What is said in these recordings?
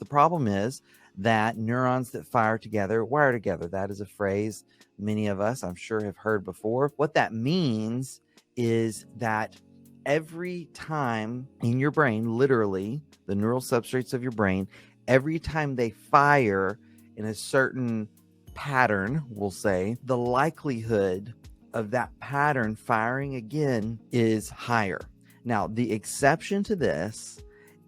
The problem is that neurons that fire together wire together. That is a phrase many of us, I'm sure, have heard before. What that means is that every time in your brain, literally the neural substrates of your brain, every time they fire in a certain pattern, we'll say, the likelihood of that pattern firing again is higher. Now, the exception to this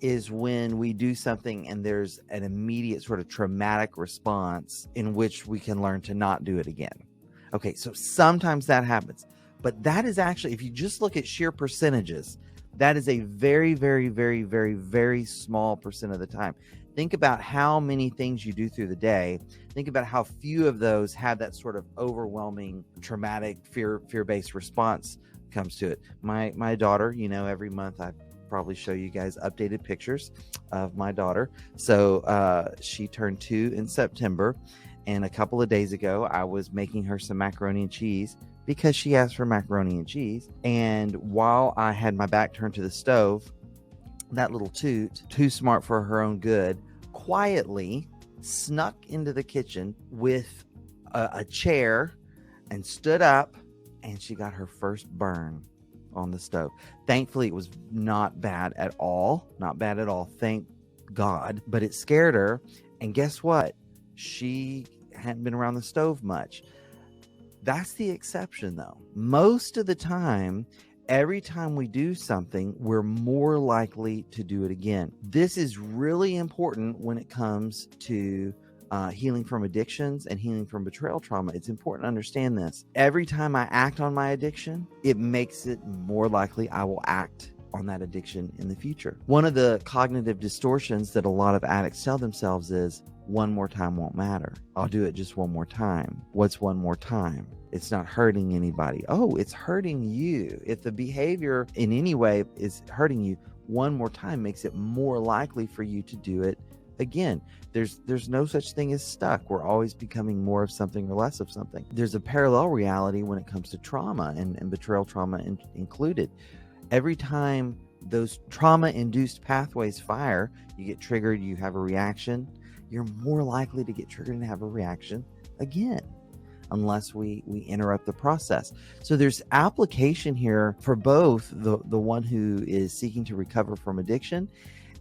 is when we do something and there's an immediate sort of traumatic response in which we can learn to not do it again. Okay, so sometimes that happens, but that is actually, if you just look at sheer percentages, that is a very, very, very, very, very small percent of the time. Think about how many things you do through the day. Think about how few of those have that sort of overwhelming, traumatic, fear-based response comes to it. My daughter, every month I probably show you guys updated pictures of my daughter. So she turned 2 in September, and a couple of days ago I was making her some macaroni and cheese because she asked for macaroni and cheese. And while I had my back turned to the stove, that little toot, too smart for her own good, quietly snuck into the kitchen with a chair and stood up, and she got her first burn on the stove. Thankfully, it was not bad at all. Not bad at all. Thank God. But it scared her. And guess what? She hadn't been around the stove much. That's the exception, though. Most of the time, every time we do something, we're more likely to do it again. This is really important when it comes to healing from addictions and healing from betrayal trauma. It's important to understand this. Every time I act on my addiction, it makes it more likely I will act on that addiction in the future. One of the cognitive distortions that a lot of addicts tell themselves is, one more time won't matter. I'll do it just one more time. What's one more time? It's not hurting anybody. Oh, it's hurting you. If the behavior in any way is hurting you, one more time makes it more likely for you to do it again. There's no such thing as stuck. We're always becoming more of something or less of something. There's a parallel reality when it comes to trauma and betrayal trauma included. Every time those trauma-induced pathways fire, you get triggered, you have a reaction, you're more likely to get triggered and have a reaction again, unless we interrupt the process. So there's application here for both the one who is seeking to recover from addiction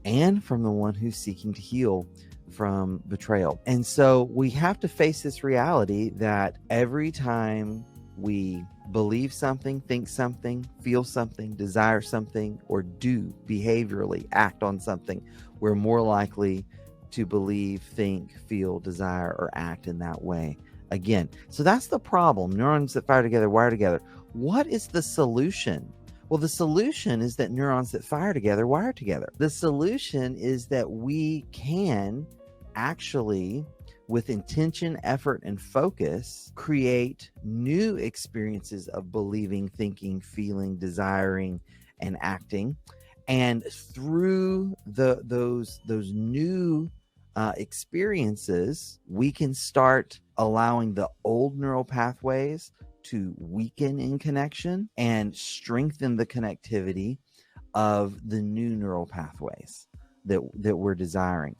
and from the one who's seeking to heal from betrayal. And so we have to face this reality that every time we believe something, think something, feel something, desire something, or do behaviorally act on something, we're more likely to believe, think, feel, desire, or act in that way again. So that's the problem. Neurons that fire together wire together. What is the solution? Well, the solution is that neurons that fire together wire together. The solution is that we can actually, with intention, effort, and focus, create new experiences of believing, thinking, feeling, desiring, and acting. And through those new experiences, we can start allowing the old neural pathways to weaken in connection and strengthen the connectivity of the new neural pathways that we're desiring.